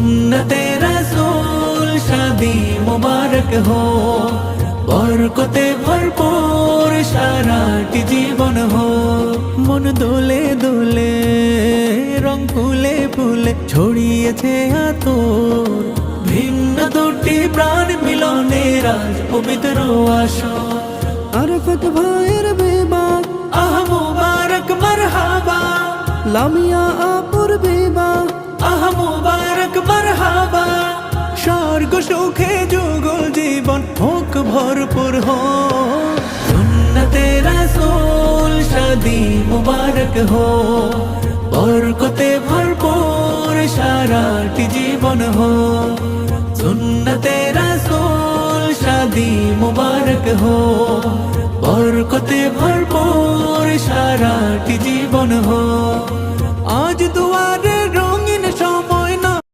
सुन्नते रसूल शादी मुबारक हो, बरकते भरपूर साराटी जीवन हो। मन दोले दोले रং ফুলে ফুলে ছড়িয়েছে আতর, ভিন্ন দুটি প্রাণ মিলনের আজ পবিত্র আসর। আরাফাত ভাইয়ের বিবাহ আহ মুবারক মারহাবা, লামিয়া আপুর বিবাহ আহ মুবারক মারহাবা। স্বর্গ সুখে যুগল জীবন হোক ভরপুর हो, সুন্নতে রাসূল শাদি মুবারক हो, বরকতে ভরপুর সারাটি জীবন हो। সুন্নতে রাসূল শাদি মুবারক हो, বরকতে ভরপুর সারাটি জীবন हो।